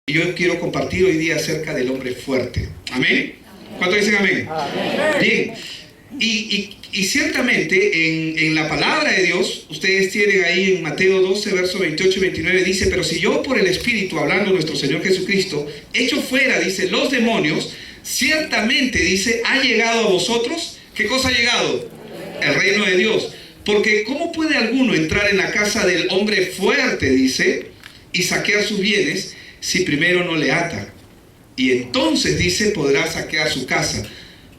Yo quiero compartir hoy día acerca del hombre fuerte. ¿Amén? ¿Cuántos dicen amén? Amén. Bien. Y ciertamente en la palabra de Dios, ustedes tienen ahí en Mateo 12, versos 28 y 29, dice: pero si yo por el Espíritu, hablando nuestro Señor Jesucristo, echo fuera, dice, los demonios, ciertamente, dice, ha llegado a vosotros. ¿Qué cosa ha llegado? El reino de Dios. Porque ¿cómo puede alguno entrar en la casa del hombre fuerte, dice, y saquear sus bienes, si primero no le ata? Y entonces, dice, podrá saquear su casa.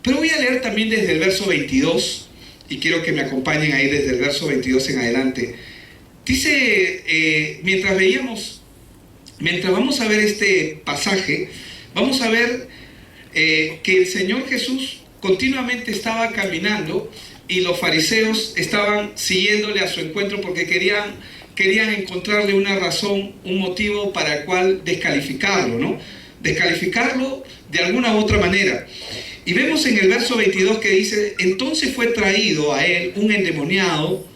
Pero voy a leer también desde el verso 22, y quiero que me acompañen ahí desde el verso 22 en adelante. Dice, mientras vamos a ver este pasaje, vamos a ver que el Señor Jesús continuamente estaba caminando y los fariseos estaban siguiéndole a su encuentro porque querían encontrarle una razón, un motivo para el cual descalificarlo, ¿no? Descalificarlo de alguna u otra manera. Y vemos en el verso 22 que dice: entonces fue traído a él un endemoniado,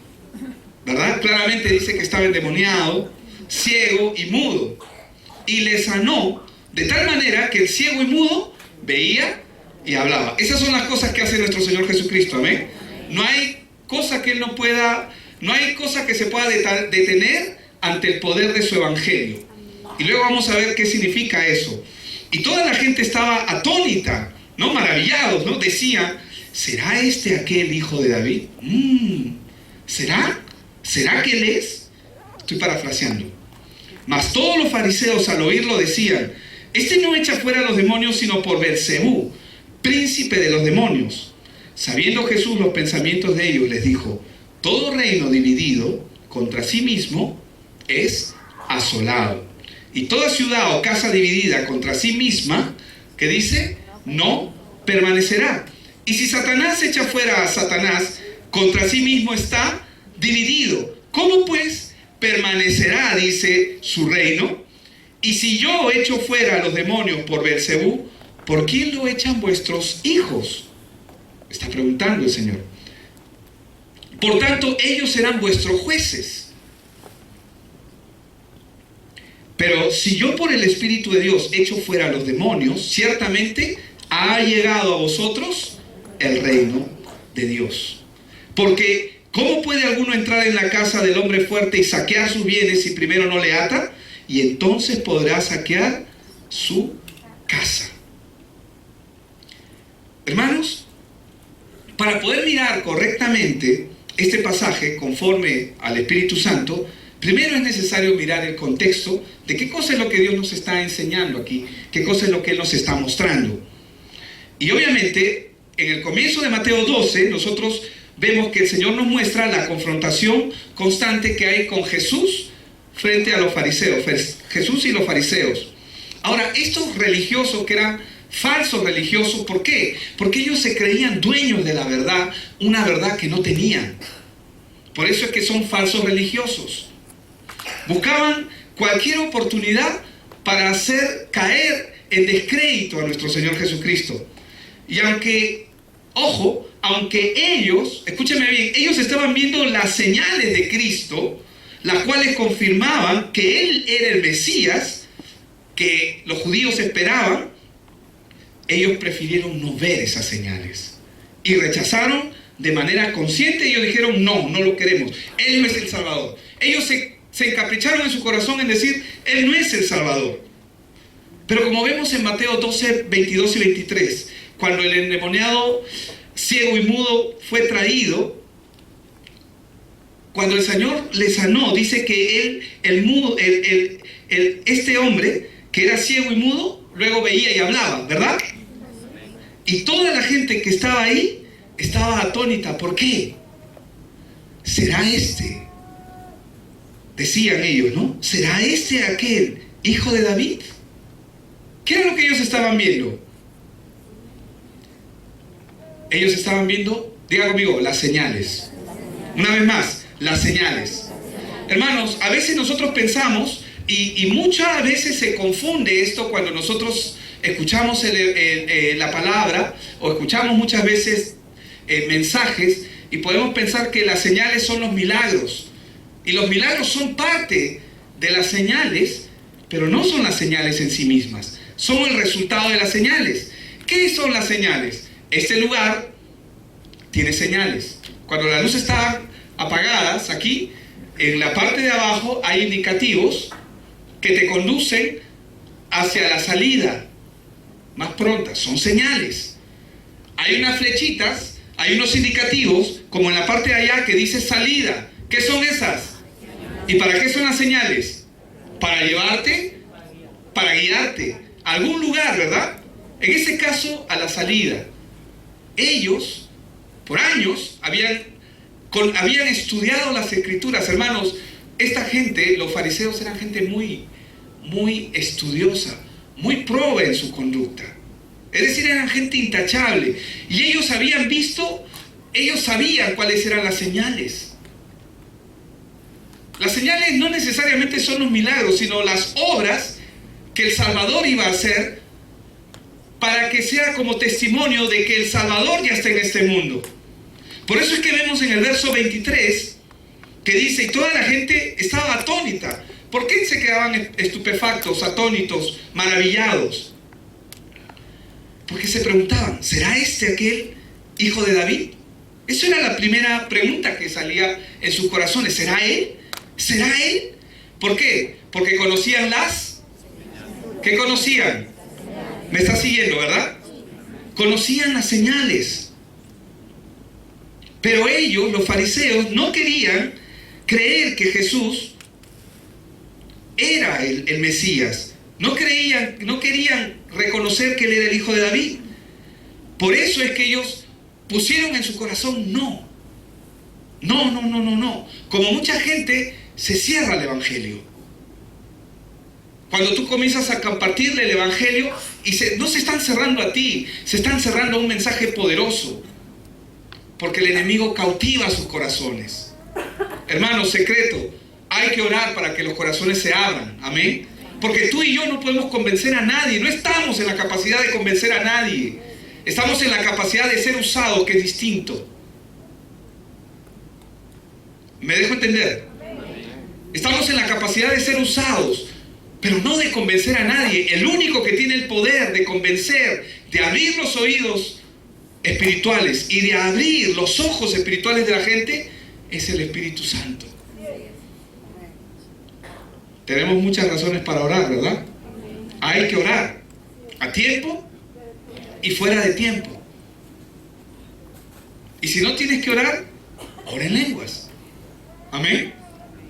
¿verdad? Claramente dice que estaba endemoniado, ciego y mudo. Y le sanó de tal manera que el ciego y mudo veía y hablaba. Esas son las cosas que hace nuestro Señor Jesucristo, ¿amén? No hay cosa que Él no pueda, no hay cosa que se pueda detener ante el poder de su evangelio. Y luego vamos a ver qué significa eso. Y toda la gente estaba atónita, ¿no? Maravillados, ¿no? Decían: ¿será este aquel hijo de David? ¿Será que él es? Estoy parafraseando. Mas todos los fariseos al oírlo decían: este no echa fuera a los demonios sino por Beelzebú, príncipe de los demonios. Sabiendo Jesús los pensamientos de ellos, les dijo: todo reino dividido contra sí mismo es asolado, y toda ciudad o casa dividida contra sí misma, ¿qué dice? No permanecerá. Y si Satanás echa fuera a Satanás, contra sí mismo está dividido. ¿Cómo pues permanecerá, dice, su reino? Y si yo echo fuera a los demonios por Beelzebú, ¿por quién lo echan vuestros hijos? Está preguntando el Señor. Por tanto, ellos serán vuestros jueces. Pero si yo por el Espíritu de Dios echo fuera a los demonios, ciertamente ha llegado a vosotros el reino de Dios. Porque ¿cómo puede alguno entrar en la casa del hombre fuerte y saquear sus bienes si primero no le ata? Y entonces podrá saquear su casa. Hermanos, para poder mirar correctamente este pasaje conforme al Espíritu Santo, primero es necesario mirar el contexto de qué cosa es lo que Dios nos está enseñando aquí, qué cosa es lo que Él nos está mostrando. Y obviamente, en el comienzo de Mateo 12, nosotros vemos que el Señor nos muestra la confrontación constante que hay con Jesús frente a los fariseos, Jesús y los fariseos. Ahora, estos religiosos que eran falsos religiosos, ¿por qué? Porque ellos se creían dueños de la verdad, una verdad que no tenían. Por eso es que son falsos religiosos. Buscaban cualquier oportunidad para hacer caer en descrédito a nuestro Señor Jesucristo. Y aunque, ojo, aunque ellos, escúcheme bien, ellos estaban viendo las señales de Cristo, las cuales confirmaban que Él era el Mesías, que los judíos esperaban, ellos prefirieron no ver esas señales y rechazaron de manera consciente. Ellos dijeron: no lo queremos, Él no es el Salvador. Ellos se encapricharon en su corazón en decir: Él no es el Salvador. Pero como vemos en Mateo 12, 22 y 23, cuando el endemoniado ciego y mudo fue traído, cuando el Señor le sanó, dice que este hombre que era ciego y mudo luego veía y hablaba, ¿verdad? Y toda la gente que estaba ahí estaba atónita. ¿Por qué? ¿Será este? Decían ellos, ¿no? ¿Será este aquel hijo de David? ¿Qué era lo que ellos estaban viendo? Ellos estaban viendo, diga conmigo, las señales. Una vez más, las señales. Hermanos, a veces nosotros pensamos, y muchas veces se confunde esto cuando nosotros escuchamos la palabra, o escuchamos muchas veces mensajes, y podemos pensar que las señales son los milagros. Y los milagros son parte de las señales, pero no son las señales en sí mismas, son el resultado de las señales. ¿Qué son las señales? Este lugar tiene señales. Cuando la luz está apagadas, aquí, en la parte de abajo hay indicativos que te conducen hacia la salida más pronta, son señales. Hay unas flechitas, hay unos indicativos, como en la parte de allá que dice salida. ¿Qué son esas? ¿Y para qué son las señales? Para llevarte, para guiarte a algún lugar, ¿verdad? En ese caso, a la salida. Ellos, por años, habían estudiado las escrituras. Hermanos, esta gente, los fariseos, eran gente muy estudiosa, muy proba en su conducta. Es decir, eran gente intachable. Y ellos habían visto, ellos sabían cuáles eran las señales. Las señales no necesariamente son los milagros, sino las obras que el Salvador iba a hacer para que sea como testimonio de que el Salvador ya está en este mundo. Por eso es que vemos en el verso 23 que dice, y toda la gente estaba atónita. ¿Por qué se quedaban estupefactos, atónitos, maravillados? Porque se preguntaban, ¿será este aquel hijo de David? Esa era la primera pregunta que salía en sus corazones. ¿Será él? ¿Será él? ¿Por qué? Porque conocían ¿qué conocían? ¿Me está siguiendo, verdad? Conocían las señales. Pero ellos, los fariseos, no querían creer que Jesús era el Mesías. No querían reconocer que él era el hijo de David. Por eso es que ellos pusieron en su corazón no. Como mucha gente se cierra al evangelio. Cuando tú comienzas a compartirle el evangelio no se están cerrando a ti, se están cerrando a un mensaje poderoso. Porque el enemigo cautiva sus corazones. Hermanos, secreto, hay que orar para que los corazones se abran. Amén. Porque tú y yo no podemos convencer a nadie. No estamos en la capacidad de convencer a nadie. Estamos en la capacidad de ser usados, que es distinto. ¿Me dejo entender? Estamos en la capacidad de ser usados, pero no de convencer a nadie. El único que tiene el poder de convencer, de abrir los oídos espirituales y de abrir los ojos espirituales de la gente, es el Espíritu Santo. Tenemos muchas razones para orar, ¿verdad? Hay que orar a tiempo y fuera de tiempo. Y si no tienes que orar, ora en lenguas. Amén.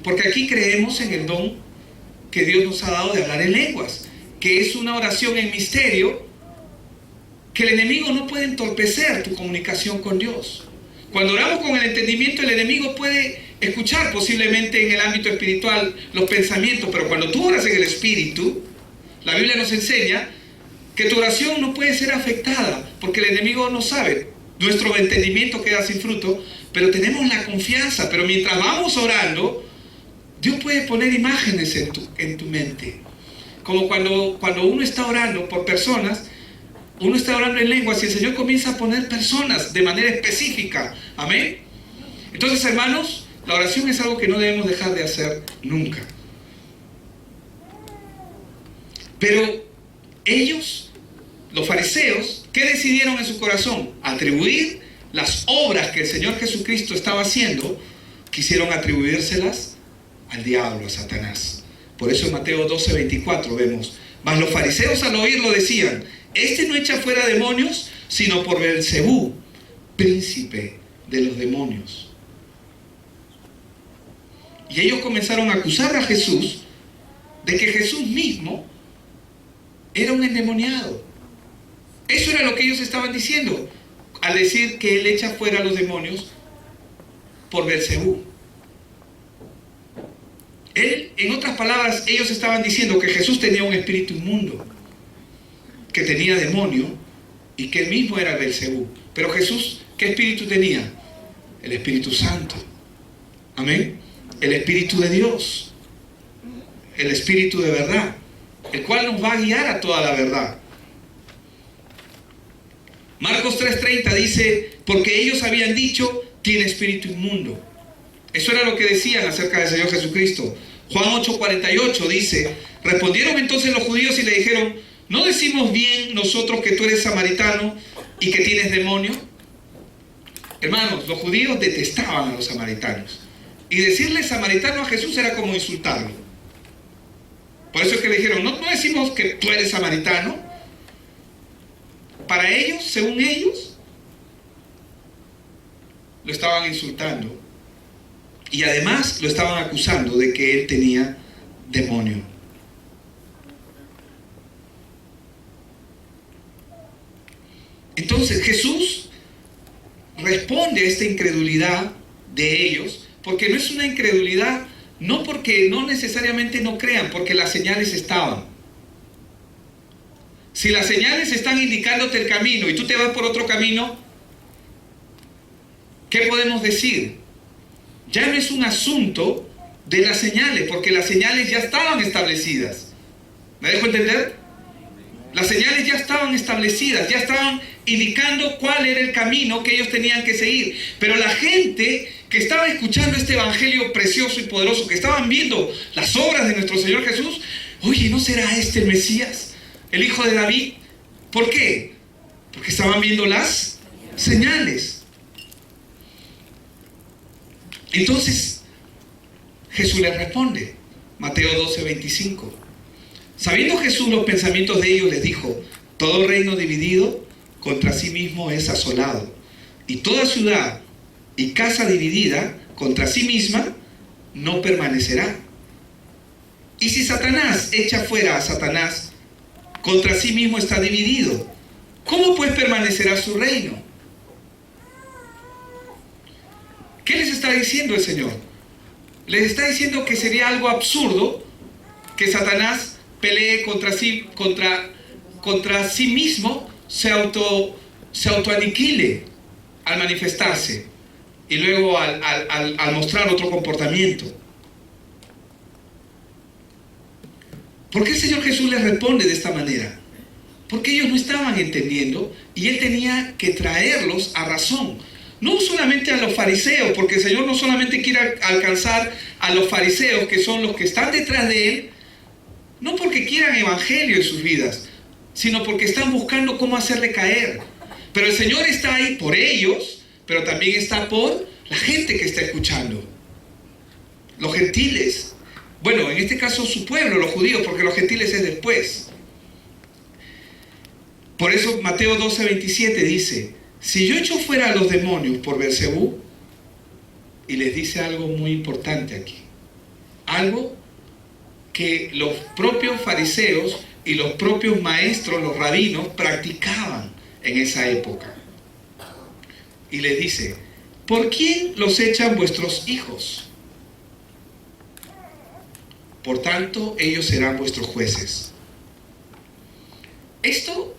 Porque aquí creemos en el don que Dios nos ha dado de hablar en lenguas, que es una oración en misterio, que el enemigo no puede entorpecer tu comunicación con Dios. Cuando oramos con el entendimiento, el enemigo puede escuchar posiblemente en el ámbito espiritual los pensamientos, pero cuando tú oras en el Espíritu, la Biblia nos enseña que tu oración no puede ser afectada, porque el enemigo no sabe. Nuestro entendimiento queda sin fruto, pero tenemos la confianza. Pero mientras vamos orando, Dios puede poner imágenes en tu mente. Como cuando uno está orando por personas, uno está orando en lenguas y el Señor comienza a poner personas de manera específica. Amén. Entonces, hermanos, la oración es algo que no debemos dejar de hacer nunca. Pero ellos, los fariseos, ¿qué decidieron en su corazón? Atribuir las obras que el Señor Jesucristo estaba haciendo, quisieron atribuírselas al diablo, a Satanás. Por eso en Mateo 12:24 vemos, mas los fariseos al oírlo decían, este no echa fuera demonios, sino por Beelzebú, príncipe de los demonios. Y ellos comenzaron a acusar a Jesús de que Jesús mismo era un endemoniado. Eso era lo que ellos estaban diciendo al decir que él echa fuera a los demonios por Beelzebú. En otras palabras, ellos estaban diciendo que Jesús tenía un espíritu inmundo, que tenía demonio y que él mismo era Beelzebú. Pero Jesús, ¿qué espíritu tenía? El Espíritu Santo. Amén. El Espíritu de Dios, el Espíritu de verdad, el cual nos va a guiar a toda la verdad. Marcos 3:30 dice, porque ellos habían dicho, tiene espíritu inmundo. Eso era lo que decían acerca del Señor Jesucristo. Juan 8:48 dice: respondieron entonces los judíos y le dijeron: ¿no decimos bien nosotros que tú eres samaritano y que tienes demonio? Hermanos, los judíos detestaban a los samaritanos. Y decirle samaritano a Jesús era como insultarlo. Por eso es que le dijeron: ¿no decimos que tú eres samaritano? Para ellos, según ellos, lo estaban insultando. Y además lo estaban acusando de que él tenía demonio. Entonces Jesús responde a esta incredulidad de ellos, porque no es una incredulidad, no porque no necesariamente no crean, porque las señales estaban. Si las señales están indicándote el camino y tú te vas por otro camino, ¿qué podemos decir? Ya no es un asunto de las señales, porque las señales ya estaban establecidas. ¿Me dejo entender? Las señales ya estaban establecidas, ya estaban indicando cuál era el camino que ellos tenían que seguir. Pero la gente que estaba escuchando este evangelio precioso y poderoso, que estaban viendo las obras de nuestro Señor Jesús, oye, ¿no será este el Mesías, el hijo de David? ¿Por qué? Porque estaban viendo las señales. Entonces Jesús les responde, Mateo 12:25. Sabiendo Jesús los pensamientos de ellos, les dijo: todo reino dividido contra sí mismo es asolado, y toda ciudad y casa dividida contra sí misma no permanecerá. Y si Satanás echa fuera a Satanás, contra sí mismo está dividido. ¿Cómo pues permanecerá su reino? ¿Qué les está diciendo el Señor? Les está diciendo que sería algo absurdo que Satanás pelee contra sí mismo, se autoaniquile al manifestarse y luego al mostrar otro comportamiento. ¿Por qué el Señor Jesús les responde de esta manera? Porque ellos no estaban entendiendo y Él tenía que traerlos a razón. No solamente a los fariseos, porque el Señor no solamente quiere alcanzar a los fariseos, que son los que están detrás de Él, no porque quieran evangelio en sus vidas, sino porque están buscando cómo hacerle caer. Pero el Señor está ahí por ellos, pero también está por la gente que está escuchando. Los gentiles. Bueno, en este caso su pueblo, los judíos, porque los gentiles es después. Por eso Mateo 12:27 dice: si yo echo fuera a los demonios por Beelzebú, y les dice algo muy importante aquí, algo que los propios fariseos y los propios maestros, los rabinos, practicaban en esa época. Y les dice: ¿por quién los echan vuestros hijos? Por tanto, ellos serán vuestros jueces. Esto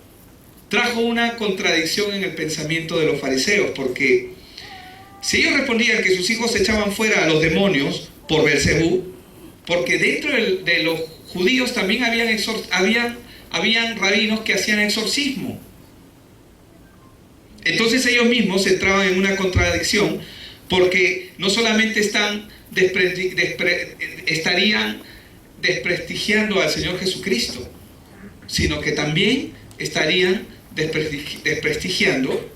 trajo una contradicción en el pensamiento de los fariseos, porque si ellos respondían que sus hijos echaban fuera a los demonios por Beelzebú, porque dentro de los judíos también habían rabinos que hacían exorcismo. Entonces ellos mismos entraban en una contradicción, porque no solamente estarían desprestigiando al Señor Jesucristo, sino que también estarían desprestigiando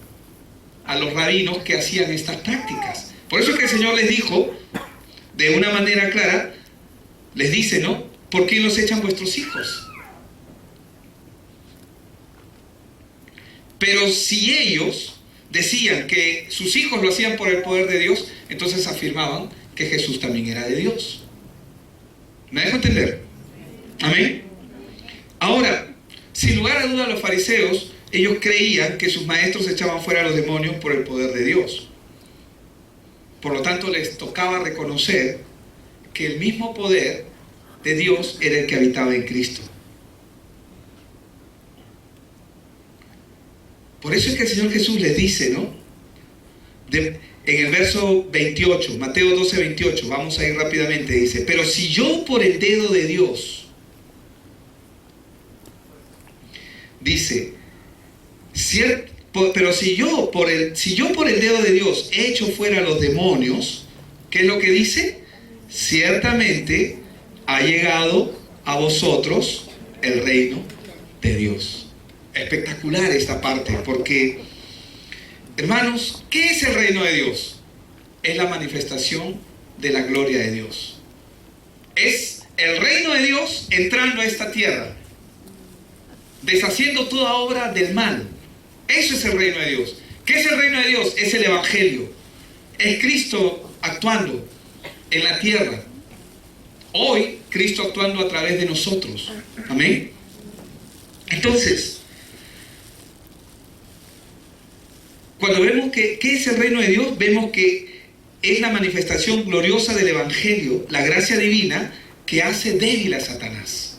a los rabinos que hacían estas prácticas. Por eso es que el Señor les dijo de una manera clara, les dice, ¿no? ¿Por qué los echan vuestros hijos? Pero si ellos decían que sus hijos lo hacían por el poder de Dios, entonces afirmaban que Jesús también era de Dios. ¿Me dejo entender? Amén. Ahora, sin lugar a duda, los fariseos, ellos creían que sus maestros echaban fuera a los demonios por el poder de Dios. Por lo tanto, les tocaba reconocer que el mismo poder de Dios era el que habitaba en Cristo. Por eso es que el Señor Jesús les dice, ¿no? En el verso 28, Mateo 12:28, vamos a ir rápidamente, dice: pero si yo por el dedo de Dios, dice, pero si yo por el dedo de Dios echo fuera a los demonios, ¿qué es lo que dice? Ciertamente ha llegado a vosotros el reino de Dios. Espectacular esta parte, porque, hermanos, ¿qué es el reino de Dios? Es la manifestación de la gloria de Dios. Es el reino de Dios entrando a esta tierra, deshaciendo toda obra del mal. Eso es el reino de Dios. ¿Qué es el reino de Dios? Es el Evangelio. Es Cristo actuando en la tierra. Hoy, Cristo actuando a través de nosotros. Amén. Entonces, cuando vemos ¿qué es el reino de Dios? Vemos que es la manifestación gloriosa del Evangelio, la gracia divina que hace débil a Satanás.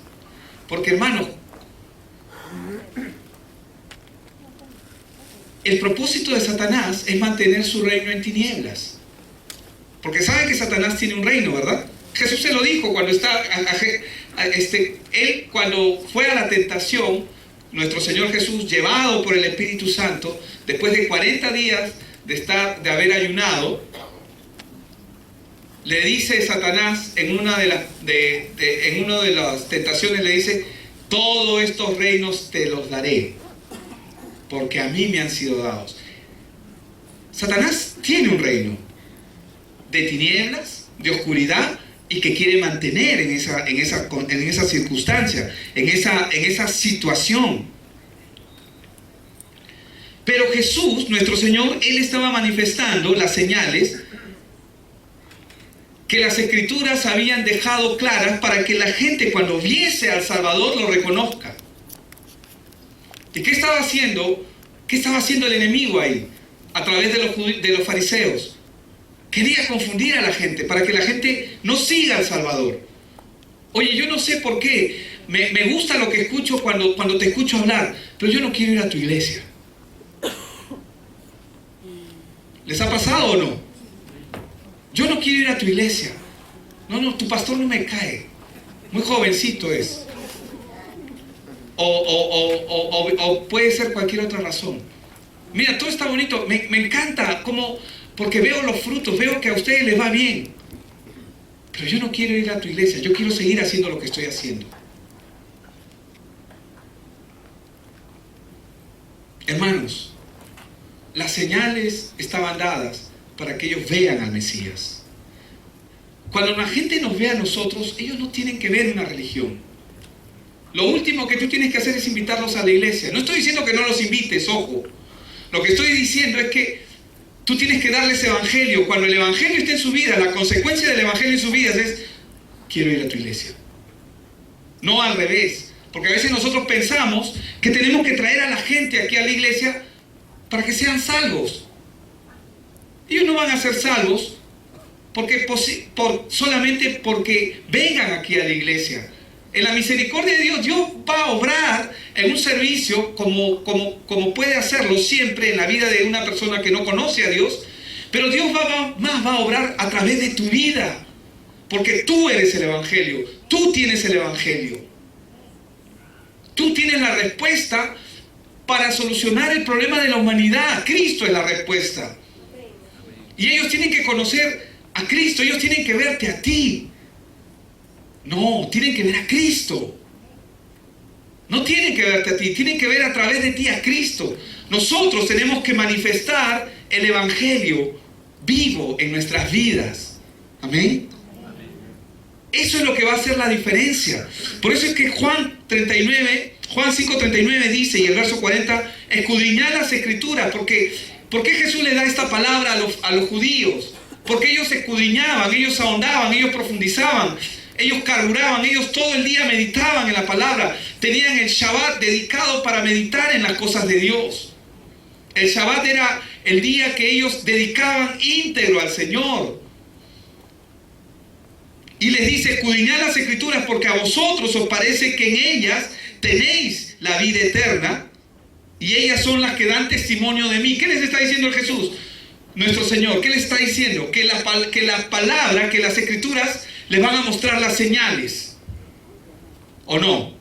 Porque, hermanos, el propósito de Satanás es mantener su reino en tinieblas. Porque saben que Satanás tiene un reino, ¿verdad? Jesús se lo dijo cuando él cuando fue a la tentación, nuestro Señor Jesús, llevado por el Espíritu Santo, después de 40 días de haber ayunado, le dice Satanás en una de las tentaciones, le dice: todos estos reinos te los daré, porque a mí me han sido dados. Satanás tiene un reino de tinieblas, de oscuridad, y que quiere mantener en esa circunstancia, en esa situación. Pero Jesús, nuestro Señor, Él estaba manifestando las señales que las Escrituras habían dejado claras para que la gente, cuando viese al Salvador, lo reconozca. ¿Y qué estaba haciendo? ¿Qué estaba haciendo el enemigo ahí? A través de los fariseos. Quería confundir a la gente, para que la gente no siga al Salvador. Oye, yo no sé por qué. Me gusta lo que escucho cuando te escucho hablar, pero yo no quiero ir a tu iglesia. ¿Les ha pasado o no? Yo no quiero ir a tu iglesia. No, tu pastor no me cae. Muy jovencito es. O puede ser cualquier otra razón. Mira, todo está bonito. Me encanta porque veo los frutos, veo que a ustedes les va bien. Pero yo no quiero ir a tu iglesia. Yo quiero seguir haciendo lo que estoy haciendo. Hermanos, las señales estaban dadas para que ellos vean al Mesías. Cuando la gente nos ve a nosotros, ellos no tienen que ver una religión. Lo último que tú tienes que hacer es invitarlos a la iglesia. No estoy diciendo que no los invites, ojo. Lo que estoy diciendo es que tú tienes que darles evangelio. Cuando el evangelio esté en su vida, la consecuencia del evangelio en sus vidas es: quiero ir a tu iglesia. No al revés. Porque a veces nosotros pensamos que tenemos que traer a la gente aquí a la iglesia para que sean salvos. Ellos no van a ser salvos solamente porque vengan aquí a la iglesia. En la misericordia de Dios, Dios va a obrar en un servicio como puede hacerlo siempre en la vida de una persona que no conoce a Dios. Pero Dios va a obrar a través de tu vida, porque tú eres el evangelio. Tú tienes el evangelio. Tú tienes la respuesta para solucionar el problema de la humanidad. Cristo es la respuesta. Y ellos tienen que conocer a Cristo. Ellos tienen que verte a ti. No, tienen que ver a Cristo. No tienen que verte a ti, tienen que ver a través de ti a Cristo. Nosotros tenemos que manifestar el evangelio vivo en nuestras vidas. Amén. Eso es lo que va a hacer la diferencia. Por eso es que Juan 5:39 dice, y el verso 40, escudriñad las Escrituras. ¿Por qué Jesús le da esta palabra a los judíos? Porque ellos escudriñaban, ellos ahondaban, ellos profundizaban, ellos carburaban, ellos todo el día meditaban en la palabra. Tenían el Shabbat dedicado para meditar en las cosas de Dios. El Shabbat era el día que ellos dedicaban íntegro al Señor. Y les dice: escudriñad las Escrituras, porque a vosotros os parece que en ellas tenéis la vida eterna, y ellas son las que dan testimonio de mí. ¿Qué les está diciendo Jesús, nuestro Señor? ¿Qué les está diciendo? Que la palabra, que las Escrituras les van a mostrar las señales, ¿o no?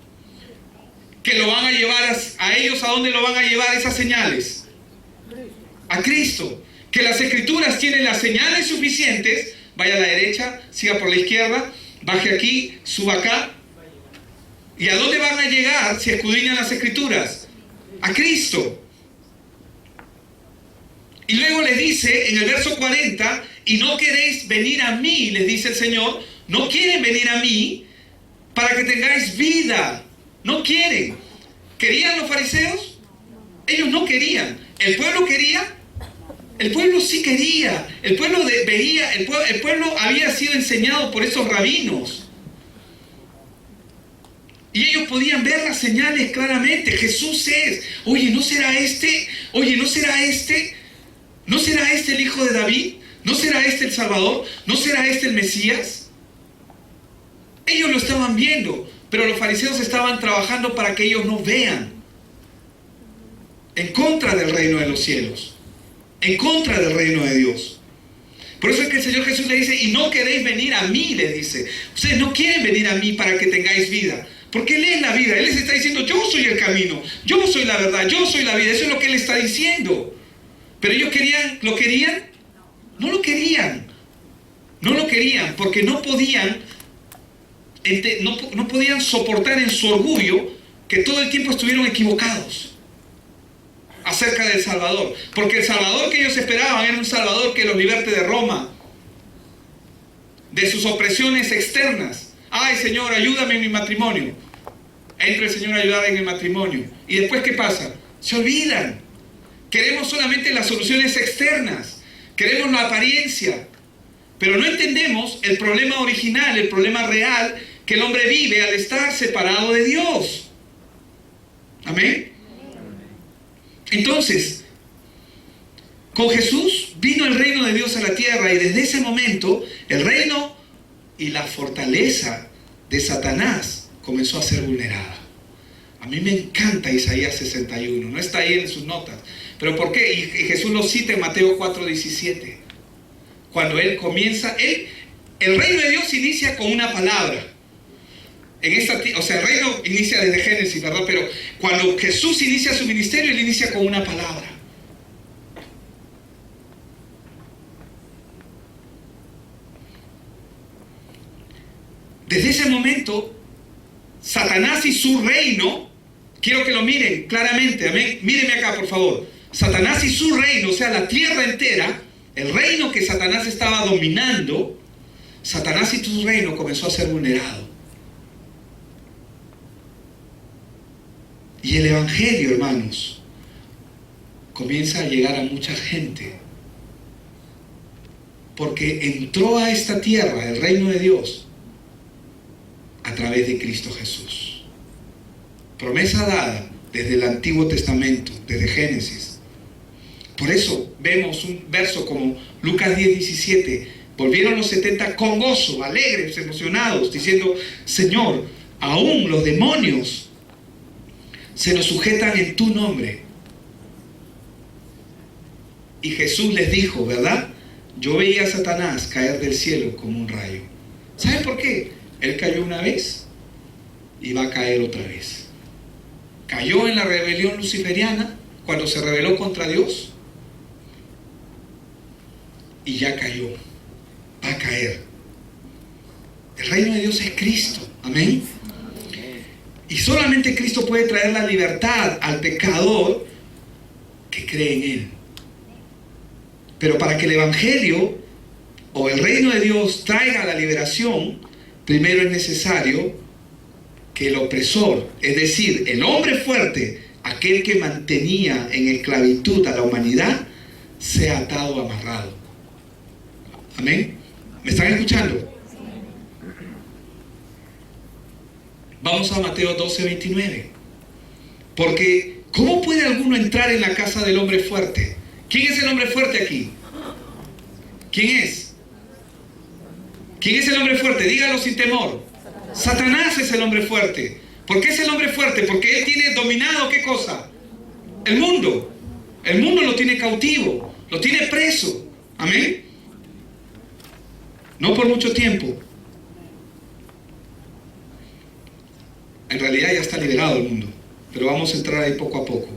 Que lo van a llevar a ellos. ¿A dónde lo van a llevar esas señales? A Cristo. Que las Escrituras tienen las señales suficientes. Vaya a la derecha, siga por la izquierda. baje aquí, suba acá. ¿Y a dónde van a llegar si escudriñan las Escrituras? A Cristo. Y luego les dice en el verso 40, y no queréis venir a mí, les dice el Señor, no quieren venir a mí para que tengáis vida. No quieren. ¿Querían los fariseos? Ellos no querían. ¿El pueblo quería? El pueblo sí quería. El pueblo veía, el pueblo había sido enseñado por esos rabinos. Y ellos podían ver las señales claramente. Jesús es. Oye, ¿no será este? Oye, ¿no será este? ¿No será este el hijo de David? ¿No será este el Salvador? ¿No será este el Mesías? Ellos lo estaban viendo, pero los fariseos estaban trabajando para que ellos no vean. En contra del reino de los cielos. En contra del reino de Dios. Por eso es que el Señor Jesús le dice, y no queréis venir a mí, le dice. Ustedes no quieren venir a mí para que tengáis vida. Porque Él es la vida. Él les está diciendo, yo soy el camino, yo soy la verdad, yo soy la vida. Eso es lo que Él está diciendo. Pero ellos querían, ¿lo querían? No lo querían. No lo querían porque no podían soportar en su orgullo que todo el tiempo estuvieron equivocados acerca del Salvador. Porque el Salvador que ellos esperaban era un Salvador que los liberte de Roma, de sus opresiones externas. Ay, Señor, ayúdame en mi matrimonio. Entra el Señor a ayudar en el matrimonio. ¿Y después qué pasa? Se olvidan. Queremos solamente las soluciones externas. Queremos la apariencia. Pero no entendemos el problema original, el problema real que el hombre vive al estar separado de Dios. Amén. Entonces, con Jesús vino el reino de Dios a la tierra, y desde ese momento el reino y la fortaleza de Satanás comenzó a ser vulnerada. A mí me encanta Isaías 61, no está ahí en sus notas. ¿Pero por qué? Y Jesús lo cita en Mateo 4:17. Cuando Él comienza, el reino de Dios inicia con una palabra. O sea, el reino inicia desde Génesis, ¿verdad? Pero cuando Jesús inicia su ministerio, Él inicia con una palabra. Desde ese momento, Satanás y su reino, quiero que lo miren claramente, amén. Mírenme acá, por favor. Satanás y su reino, o sea, la tierra entera, el reino que Satanás estaba dominando, Satanás y su reino comenzó a ser vulnerado. Y el evangelio, hermanos, comienza a llegar a mucha gente. Porque entró a esta tierra el reino de Dios a través de Cristo Jesús. Promesa dada desde el Antiguo Testamento, desde Génesis. Por eso vemos un verso como Lucas 10:17. Volvieron los 70 con gozo, alegres, emocionados, diciendo, Señor, aún los demonios se nos sujetan en tu nombre. Y Jesús les dijo, ¿verdad? Yo veía a Satanás caer del cielo como un rayo. ¿Saben por qué? Él cayó una vez y va a caer otra vez. Cayó en la rebelión luciferiana cuando se rebeló contra Dios. Y ya cayó. Va a caer. El reino de Dios es Cristo. Amén. Y solamente Cristo puede traer la libertad al pecador que cree en Él. Pero para que el evangelio o el reino de Dios traiga la liberación, primero es necesario que el opresor, es decir, el hombre fuerte, aquel que mantenía en esclavitud a la humanidad, sea atado o amarrado. Amén. ¿Me están escuchando? Vamos a Mateo 12:29. Porque ¿cómo puede alguno entrar en la casa del hombre fuerte? ¿Quién es el hombre fuerte aquí? ¿Quién es? ¿Quién es el hombre fuerte? Dígalo sin temor. Satanás es el hombre fuerte. ¿Por qué es el hombre fuerte? Porque él tiene dominado, ¿qué cosa? El mundo. El mundo lo tiene cautivo, lo tiene preso. Amén. No por mucho tiempo. En realidad ya está liberado el mundo, pero vamos a entrar ahí poco a poco.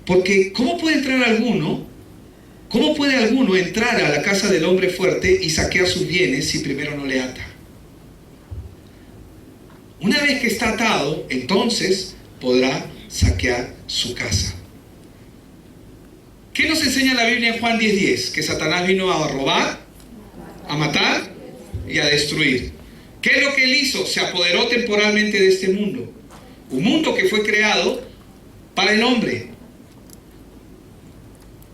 Porque ¿cómo puede entrar alguno? ¿Cómo puede alguno entrar a la casa del hombre fuerte y saquear sus bienes si primero no le ata? Una vez que está atado, entonces podrá saquear su casa. ¿Qué nos enseña la Biblia en Juan 10:10? Que Satanás vino a robar, a matar y a destruir. ¿Qué es lo que él hizo? Se apoderó temporalmente de este mundo. Un mundo que fue creado para el hombre.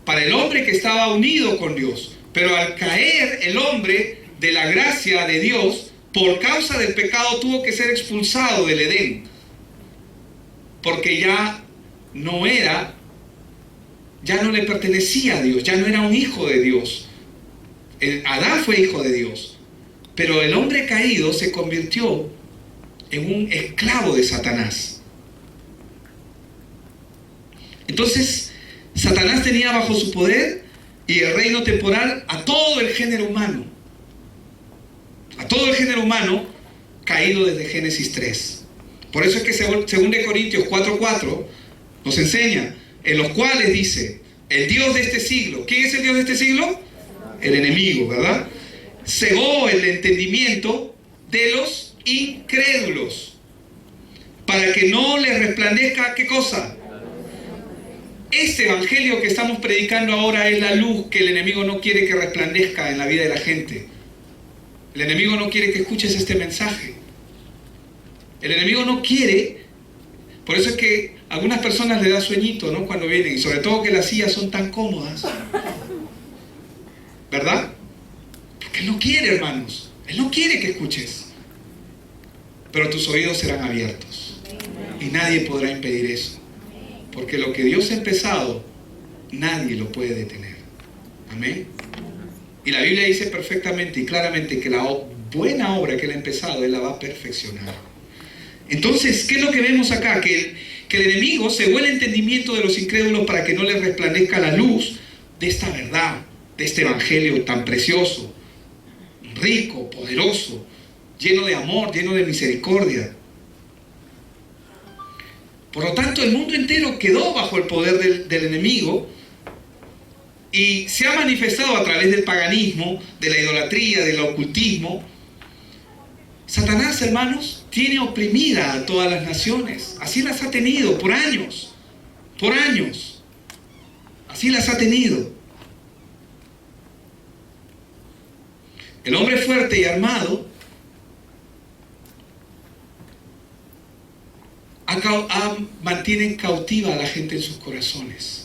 Para el hombre que estaba unido con Dios. Pero al caer el hombre de la gracia de Dios, por causa del pecado tuvo que ser expulsado del Edén. Porque ya no le pertenecía a Dios, ya no era un hijo de Dios. Adán fue hijo de Dios. Pero el hombre caído se convirtió en un esclavo de Satanás. Entonces, Satanás tenía bajo su poder y el reino temporal a todo el género humano. A todo el género humano caído desde Génesis 3. Por eso es que 2 Corintios 4:4 nos enseña, en los cuales dice, el Dios de este siglo. ¿Quién es el Dios de este siglo? El enemigo, ¿verdad? Cegó el entendimiento de los incrédulos para que no les resplandezca, ¿qué cosa? Este evangelio que estamos predicando ahora es la luz que el enemigo no quiere que resplandezca en la vida de la gente. El enemigo no quiere que escuches este mensaje. El enemigo no quiere. Por eso es que a algunas personas les da sueñito, ¿no? Cuando vienen, y sobre todo que las sillas son tan cómodas, ¿verdad? Porque Él no quiere, hermanos. Él no quiere que escuches. Pero tus oídos serán abiertos. Y nadie podrá impedir eso. Porque lo que Dios ha empezado, nadie lo puede detener. Amén. Y la Biblia dice perfectamente y claramente que la buena obra que Él ha empezado, Él la va a perfeccionar. Entonces, ¿qué es lo que vemos acá? Que el enemigo cegó el entendimiento de los incrédulos para que no les resplandezca la luz de esta verdad, de este evangelio tan precioso, rico, poderoso, lleno de amor, lleno de misericordia. Por lo tanto, el mundo entero quedó bajo el poder del enemigo y se ha manifestado a través del paganismo, de la idolatría, del ocultismo. Satanás, hermanos, tiene oprimida a todas las naciones. Así las ha tenido por años. Por años. Así las ha tenido. El hombre fuerte y armado mantiene cautiva a la gente en sus corazones.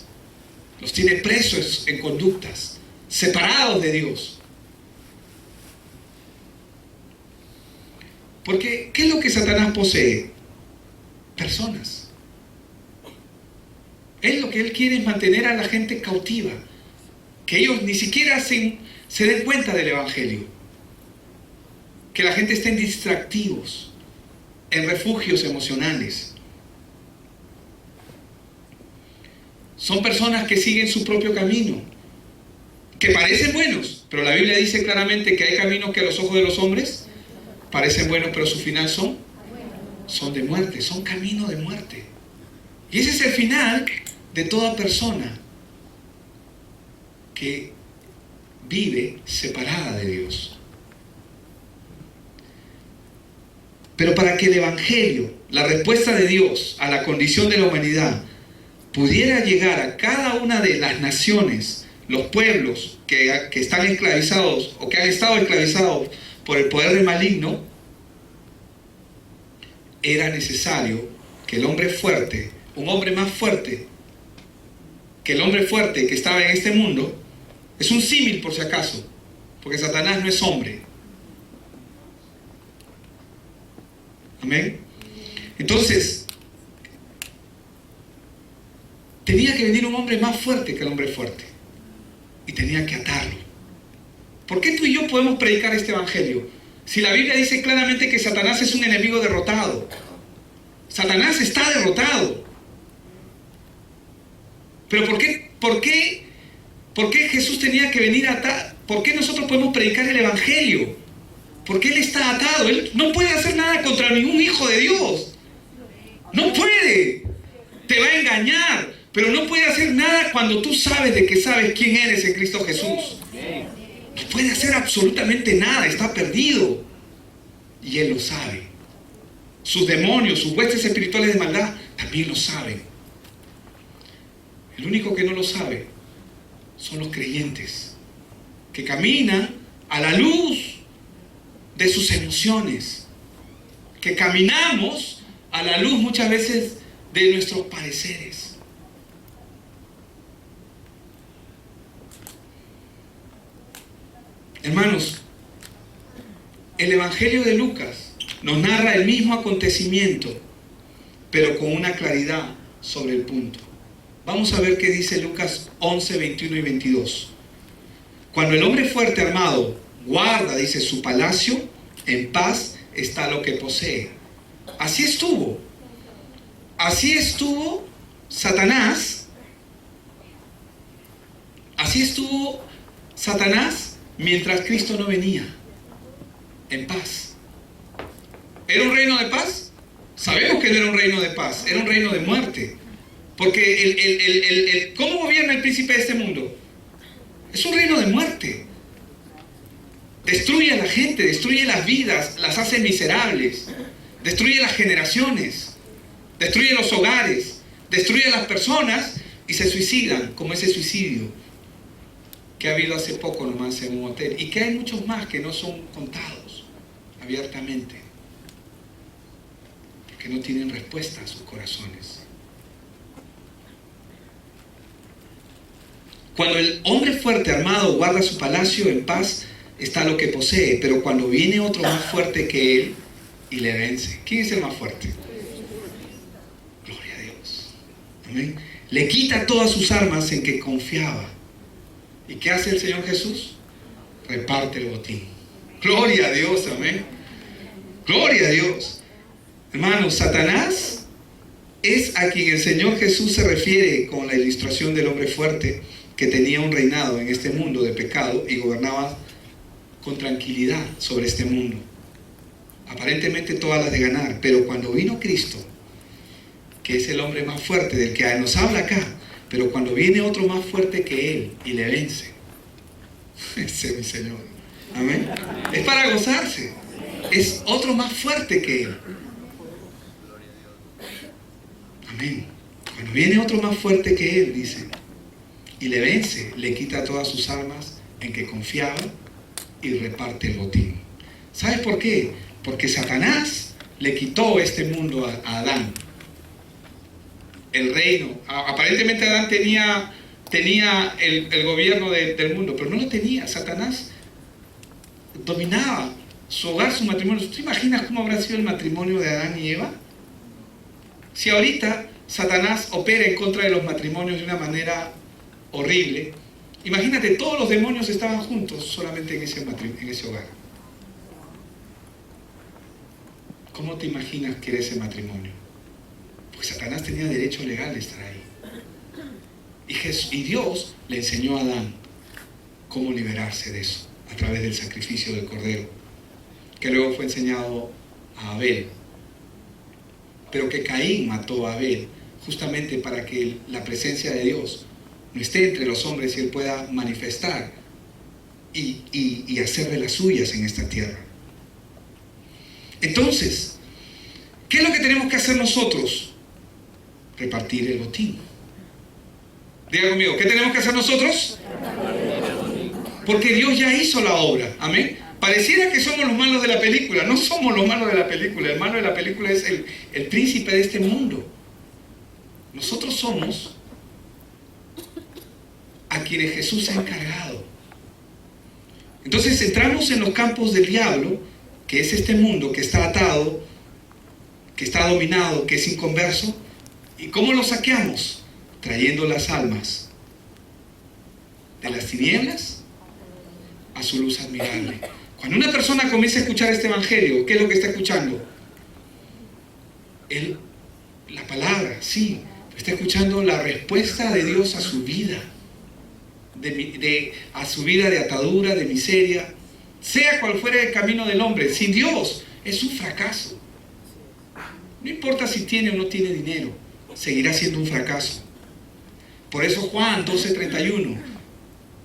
Los tiene presos en conductas, separados de Dios. Porque, ¿qué es lo que Satanás posee? Personas. Lo que él quiere es mantener a la gente cautiva. Que ellos ni siquiera se den cuenta del evangelio. Que la gente esté en distractivos, en refugios emocionales. Son personas que siguen su propio camino, que parecen buenos, pero la Biblia dice claramente que hay caminos que a los ojos de los hombres parecen buenos, pero su final son de muerte, son caminos de muerte. Y ese es el final de toda persona que vive separada de Dios. Pero para que el evangelio, la respuesta de Dios a la condición de la humanidad, pudiera llegar a cada una de las naciones, los pueblos que están esclavizados o que han estado esclavizados por el poder del maligno, era necesario que el hombre fuerte, un hombre más fuerte que el hombre fuerte que estaba en este mundo, es un símil por si acaso, porque Satanás no es hombre. Amén. Entonces, tenía que venir un hombre más fuerte que el hombre fuerte. Y tenía que atarlo. ¿Por qué tú y yo podemos predicar este evangelio? Si la Biblia dice claramente que Satanás es un enemigo derrotado. Satanás está derrotado. Pero ¿por qué Jesús tenía que venir a atar? ¿Por qué nosotros podemos predicar el evangelio? Porque Él está atado. Él no puede hacer nada contra ningún hijo de Dios. No puede. Te va a engañar. Pero no puede hacer nada cuando tú sabes de que sabes quién eres en Cristo Jesús. No puede hacer absolutamente nada. Está perdido. Y Él lo sabe. sus demonios, sus huestes espirituales de maldad, también lo saben. El único que no lo sabe son los creyentes, que caminan a la luz de sus emociones, que caminamos a la luz muchas veces de nuestros pareceres. Hermanos, el Evangelio de Lucas nos narra el mismo acontecimiento, pero con una claridad sobre el punto. Vamos a ver qué dice Lucas 11, 21 y 22. Cuando el hombre fuerte armado guarda, dice, su palacio, en paz está lo que posee. Así estuvo Satanás. Así estuvo Satanás mientras Cristo no venía. En paz. ¿Era un reino de paz? Sabemos que no era un reino de paz, era un reino de muerte. Porque ¿cómo gobierna el príncipe de este mundo? Es un reino de muerte. Destruye a la gente, destruye las vidas, las hace miserables, destruye las generaciones, destruye los hogares, destruye a las personas y se suicidan, como ese suicidio que ha habido hace poco nomás en un hotel, y que hay muchos más que no son contados abiertamente, porque no tienen respuesta a sus corazones. Cuando el hombre fuerte armado guarda su palacio, en paz está lo que posee, pero cuando viene otro más fuerte que él y le vence. ¿Quién es el más fuerte? Gloria a Dios. Amén. Le quita todas sus armas en que confiaba. ¿Y qué hace el Señor Jesús? Reparte el botín. Gloria a Dios, amén. Gloria a Dios. Hermanos, Satanás es a quien el Señor Jesús se refiere con la ilustración del hombre fuerte que tenía un reinado en este mundo de pecado y gobernaba con tranquilidad sobre este mundo. Aparentemente todas las de ganar, pero cuando vino Cristo, que es el hombre más fuerte del que nos habla acá, pero cuando viene otro más fuerte que él y le vence, ese es mi Señor. Amén. Es para gozarse. Es otro más fuerte que él. Amén. Cuando viene otro más fuerte que él, dice, y le vence, le quita todas sus armas en que confiaba y reparte el botín. ¿Sabes por qué? Porque Satanás le quitó este mundo a Adán. El reino. Aparentemente Adán tenía el gobierno del mundo, pero no lo tenía. Satanás dominaba su hogar, su matrimonio. ¿Tú te imaginas cómo habrá sido el matrimonio de Adán y Eva? Si ahorita Satanás opera en contra de los matrimonios de una manera horrible, imagínate, todos los demonios estaban juntos solamente en ese hogar. ¿Cómo te imaginas que era ese matrimonio? Porque Satanás tenía derecho legal de estar ahí. Y Dios le enseñó a Adán cómo liberarse de eso, a través del sacrificio del cordero, que luego fue enseñado a Abel. Pero que Caín mató a Abel, justamente para que la presencia de Dios no esté entre los hombres y él pueda manifestar y hacer de las suyas en esta tierra. Entonces, ¿qué es lo que tenemos que hacer nosotros? Repartir el botín. Diga conmigo, ¿qué tenemos que hacer nosotros? Porque Dios ya hizo la obra. Amén. Pareciera que somos los malos de la película. No somos los malos de la película. El malo de la película es el príncipe de este mundo. Nosotros somos a quienes Jesús ha encargado. Entonces entramos en los campos del diablo, que es este mundo que está atado, que está dominado, que es inconverso. ¿Y cómo lo saqueamos? Trayendo las almas de las tinieblas a su luz admirable. Cuando una persona comienza a escuchar este evangelio, ¿qué es lo que está escuchando? La palabra, sí, está escuchando la respuesta de Dios a su vida, a su vida de atadura, de miseria, sea cual fuera el camino del hombre. Sin Dios es un fracaso. No importa si tiene o no tiene dinero, seguirá siendo un fracaso. Por eso Juan 12:31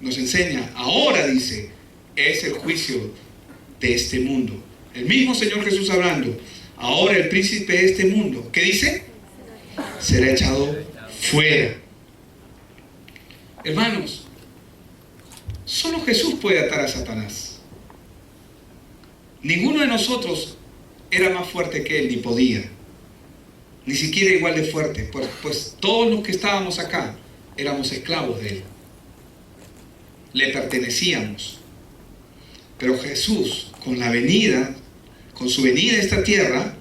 nos enseña, ahora dice, es el juicio de este mundo. El mismo Señor Jesús hablando, Ahora el príncipe de este mundo, ¿qué dice? Será echado fuera. Hermanos, solo Jesús puede atar a Satanás. Ninguno de nosotros era más fuerte que él, ni podía. Ni siquiera igual de fuerte, pues todos los que estábamos acá éramos esclavos de él. Le pertenecíamos. Pero Jesús, con su venida a esta tierra,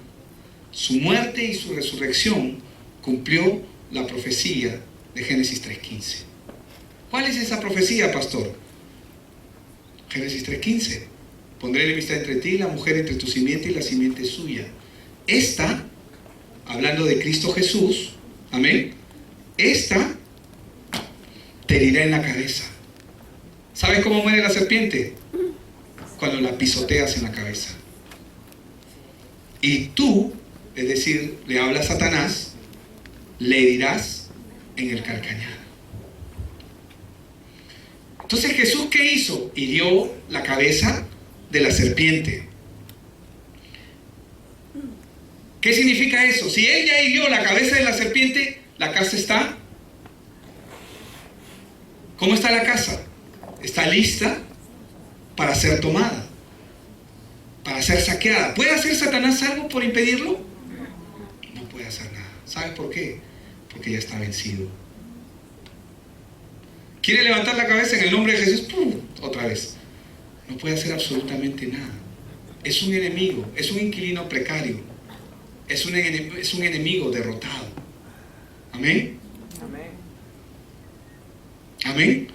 su muerte y su resurrección, cumplió la profecía de Génesis 3:15. ¿Cuál es esa profecía, pastor? Génesis 3:15. Pondré enemistad entre ti y la mujer, entre tu simiente y la simiente suya. Esta, hablando de Cristo Jesús, amén, esta te herirá en la cabeza. ¿Sabes cómo muere la serpiente? Cuando la pisoteas en la cabeza. Y tú, es decir, le habla a Satanás, le herirás en el calcañar. Entonces Jesús, ¿qué hizo? Hirió la cabeza de la serpiente. ¿Qué significa eso? Si él ya hirió la cabeza de la serpiente, la casa está... ¿Cómo está la casa? Está lista para ser tomada, para ser saqueada. ¿Puede hacer Satanás algo por impedirlo? No puede hacer nada. ¿Sabes por qué? Porque ya está vencido. ¿Quiere levantar la cabeza en el nombre de Jesús? ¡Pum! Otra vez. No puede hacer absolutamente nada. Es un enemigo, es un inquilino precario, es un enemigo derrotado. ¿Amén? ¿Amén?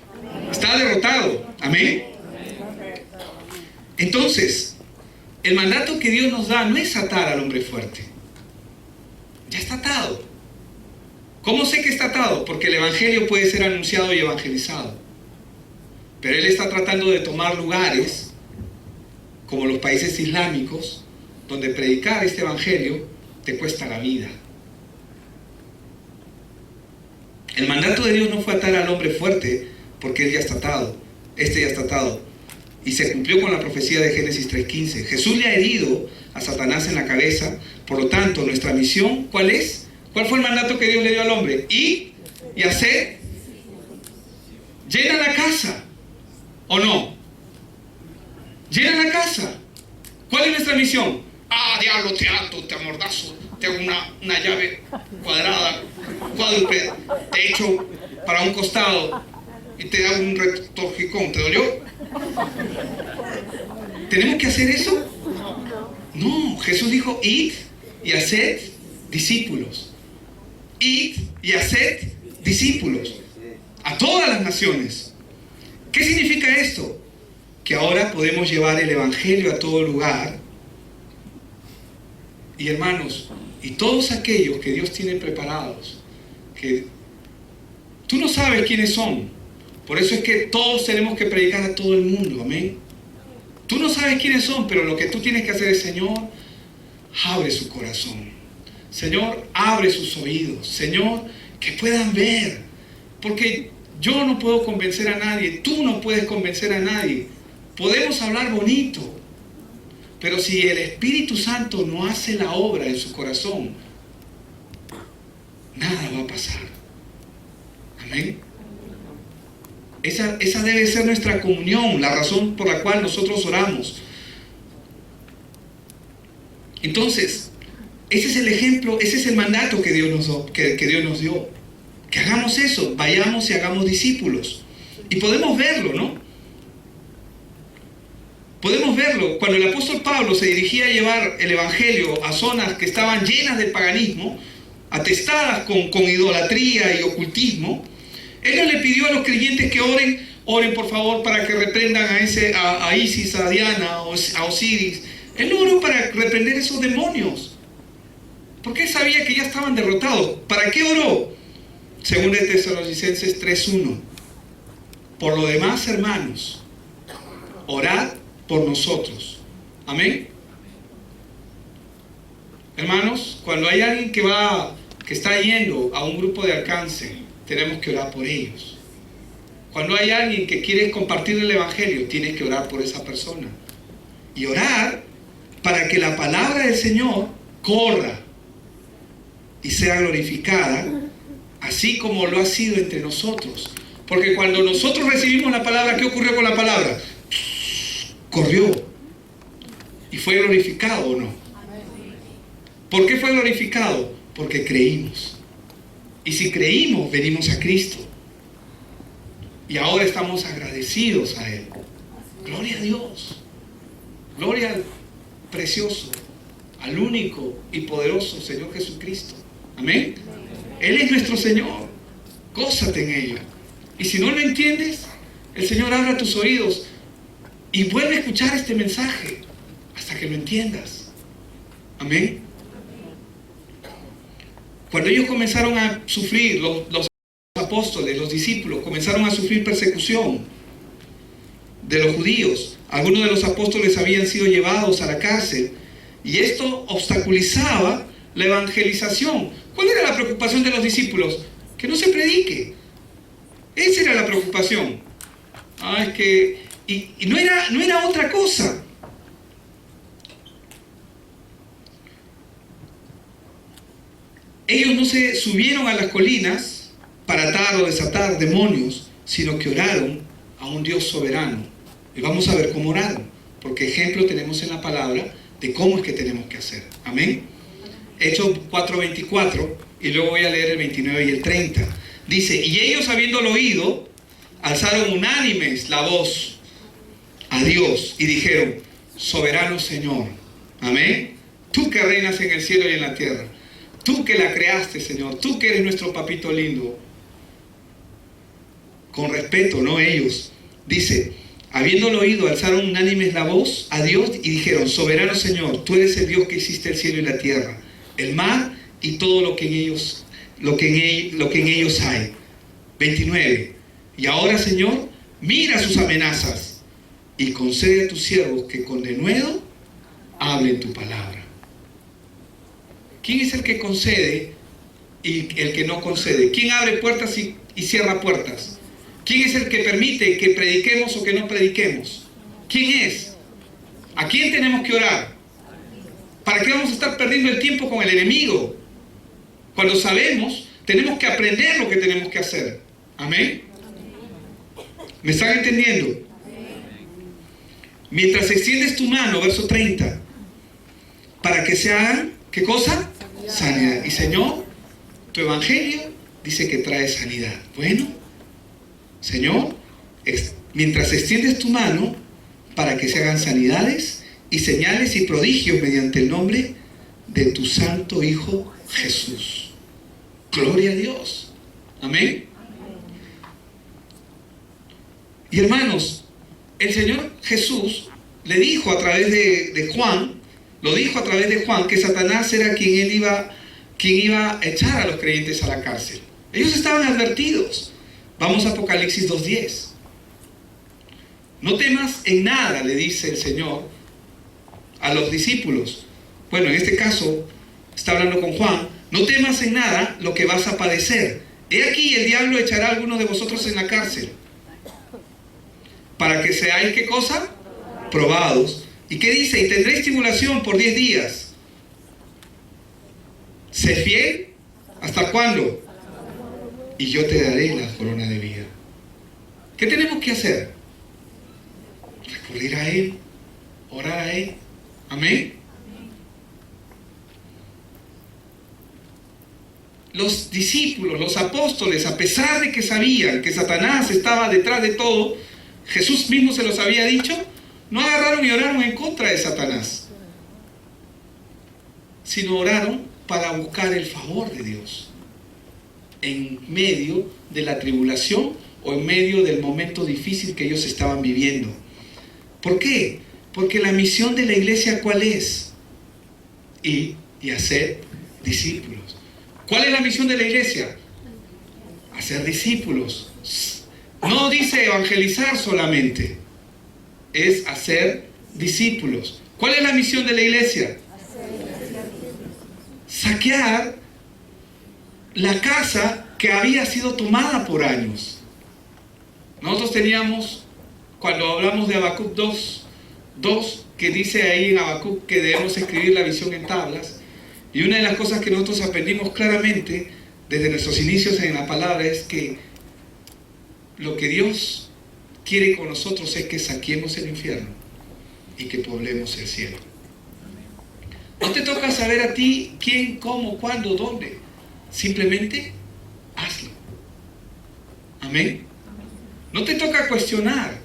Está derrotado. ¿Amén? Entonces, el mandato que Dios nos da no es atar al hombre fuerte. Ya está atado. ¿Cómo sé que está atado? Porque el evangelio puede ser anunciado y evangelizado. Pero él está tratando de tomar lugares, como los países islámicos, donde predicar este evangelio te cuesta la vida. El mandato de Dios no fue atar al hombre fuerte, porque él ya está atado. Este ya está atado. Y se cumplió con la profecía de Génesis 3:15. Jesús le ha herido a Satanás en la cabeza. Por lo tanto, nuestra misión, ¿cuál es? ¿Cuál fue el mandato que Dios le dio al hombre? Ir y hacer. Llena la casa. ¿O no? Llena la casa. ¿Cuál es nuestra misión? Diablo, te ato, te amordazo, te hago una llave cuadrada, cuádruple, te echo para un costado y te hago un retorjicón. ¿Te dolió? ¿Tenemos que hacer eso? No, Jesús dijo, id y haced discípulos. Id y haced discípulos a todas las naciones. ¿Qué significa esto? Que ahora podemos llevar el evangelio a todo lugar. Y hermanos, y todos aquellos que Dios tiene preparados, que tú no sabes quiénes son. Por eso es que todos tenemos que predicar a todo el mundo, amén. Tú no sabes quiénes son, pero lo que tú tienes que hacer es, Señor, abre su corazón. Señor, abre sus oídos. Señor, que puedan ver. Porque yo no puedo convencer a nadie, tú no puedes convencer a nadie. Podemos hablar bonito, pero si el Espíritu Santo no hace la obra en su corazón, nada va a pasar. Amén. Esa debe ser nuestra comunión, la razón por la cual nosotros oramos. Entonces, ese es el ejemplo, ese es el mandato que Dios nos dio. Que hagamos eso, vayamos y hagamos discípulos. Y podemos verlo, ¿no? Podemos verlo. Cuando el apóstol Pablo se dirigía a llevar el evangelio a zonas que estaban llenas de paganismo, atestadas con idolatría y ocultismo, él no le pidió a los creyentes que oren por favor para que reprendan a Isis, a Diana, a Osiris. Él no oró para reprender esos demonios, porque él sabía que ya estaban derrotados. ¿Para qué oró? Según de Tesalonicenses 3:1. Por lo demás, hermanos, orad por nosotros. Amén. Hermanos, cuando hay alguien que está yendo a un grupo de alcance, tenemos que orar por ellos. Cuando hay alguien que quiere compartir el evangelio, tienes que orar por esa persona. Y orar para que la palabra del Señor corra y sea glorificada, así como lo ha sido entre nosotros. Porque cuando nosotros recibimos la palabra, ¿qué ocurrió con la palabra? Corrió y fue glorificado, ¿o no? ¿Por qué fue glorificado? Porque creímos. Y si creímos, venimos a Cristo. Y ahora estamos agradecidos a Él. Gloria a Dios. Gloria al precioso, al único y poderoso Señor Jesucristo. Amén. Él es nuestro Señor. Gózate en ello. Y si no lo entiendes, el Señor abra tus oídos y vuelve a escuchar este mensaje hasta que lo entiendas. Amén. Cuando ellos comenzaron a sufrir, los apóstoles, los discípulos, comenzaron a sufrir persecución de los judíos. Algunos de los apóstoles habían sido llevados a la cárcel y esto obstaculizaba la evangelización. ¿Cuál era la preocupación de los discípulos? Que no se predique. Esa era la preocupación. Es que, y no era otra cosa. Ellos no se subieron a las colinas para atar o desatar demonios, sino que oraron a un Dios soberano. Y vamos a ver cómo oraron, porque ejemplo tenemos en la palabra de cómo es que tenemos que hacer. Amén. Hechos 4:24, y luego voy a leer el 29 y el 30. Dice, y ellos habiéndolo oído, alzaron unánimes la voz a Dios y dijeron, soberano Señor, amén, tú que reinas en el cielo y en la tierra, tú que la creaste, Señor, tú que eres nuestro papito lindo. Con respeto, no ellos. Dice, habiéndolo oído, alzaron unánimes la voz a Dios y dijeron, soberano Señor, tú eres el Dios que hiciste el cielo y la tierra, el mar y todo lo que en ellos hay. 29. Y ahora, Señor, mira sus amenazas y concede a tus siervos que con denuedo hablen tu palabra. ¿Quién es el que concede y el que no concede? ¿Quién abre puertas y cierra puertas? ¿Quién es el que permite que prediquemos o que no prediquemos? ¿Quién es? ¿A quién tenemos que orar? ¿Para qué vamos a estar perdiendo el tiempo con el enemigo? Cuando sabemos, tenemos que aprender lo que tenemos que hacer. Amén. ¿Me están entendiendo? Mientras extiendes tu mano, verso 30, para que se hagan, ¿qué cosa? Sanidad. Y Señor, tu evangelio dice que trae sanidad. Bueno, Señor, mientras extiendes tu mano, para que se hagan sanidades y señales y prodigios mediante el nombre de tu santo Hijo Jesús. Gloria a Dios. Amén. Y hermanos, el Señor Jesús le dijo a través de Juan, lo dijo a través de Juan, que Satanás era quien iba a echar a los creyentes a la cárcel. Ellos estaban advertidos. Vamos a Apocalipsis 2:10. No temas en nada, le dice el Señor a los discípulos. Bueno, en este caso está hablando con Juan. No temas en nada lo que vas a padecer. He aquí, el diablo echará a algunos de vosotros en la cárcel, para que seáis, ¿qué cosa? Probados. ¿Y qué dice? Y tendréis tribulación por 10 días. Sé fiel. ¿Hasta cuándo? Y yo te daré la corona de vida. ¿Qué tenemos que hacer? Recurrir a Él, orar a Él. Amén. Los discípulos, los apóstoles, a pesar de que sabían que Satanás estaba detrás de todo, Jesús mismo se los había dicho, no agarraron y oraron en contra de Satanás, sino oraron para buscar el favor de Dios en medio de la tribulación o en medio del momento difícil que ellos estaban viviendo. ¿Por qué? Porque la misión de la iglesia, ¿cuál es? Ir y hacer discípulos. ¿Cuál es la misión de la iglesia? Hacer discípulos. No dice evangelizar solamente, es hacer discípulos. ¿Cuál es la misión de la iglesia? Saquear la casa que había sido tomada por años. Nosotros teníamos, cuando hablamos de Habacuc 2, que dice ahí en Habacuc que debemos escribir la visión en tablas, Y una de las cosas que nosotros aprendimos claramente desde nuestros inicios en la palabra es que lo que Dios quiere con nosotros es que saquemos el infierno y que poblemos el cielo. No te toca saber a ti quién, cómo, cuándo, dónde. Simplemente hazlo. Amén. No te toca cuestionar.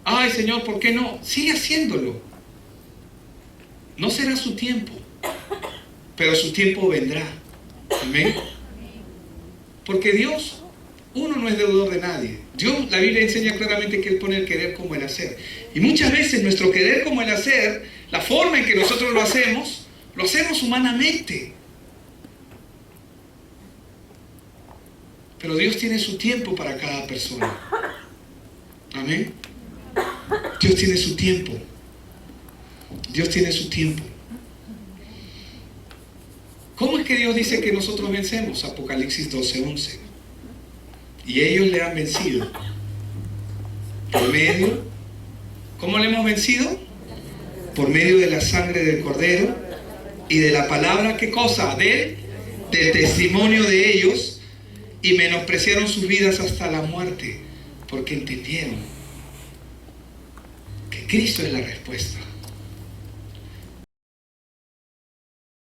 Ay, Señor, ¿por qué no? Sigue haciéndolo. No será su tiempo, pero su tiempo vendrá. Amén. Porque Dios, uno no es deudor de nadie. Dios, la Biblia enseña claramente que Él pone el querer como el hacer. Y muchas veces nuestro querer como el hacer, la forma en que nosotros lo hacemos humanamente. Pero Dios tiene su tiempo para cada persona. Amén. Dios tiene su tiempo. Dios tiene su tiempo. ¿Cómo es que Dios dice que nosotros vencemos? Apocalipsis 12:11. Y ellos le han vencido. Por medio, ¿cómo le hemos vencido? Por medio de la sangre del Cordero y de la palabra, ¿qué cosa? Del testimonio de ellos, y menospreciaron sus vidas hasta la muerte, porque entendieron que Cristo es la respuesta.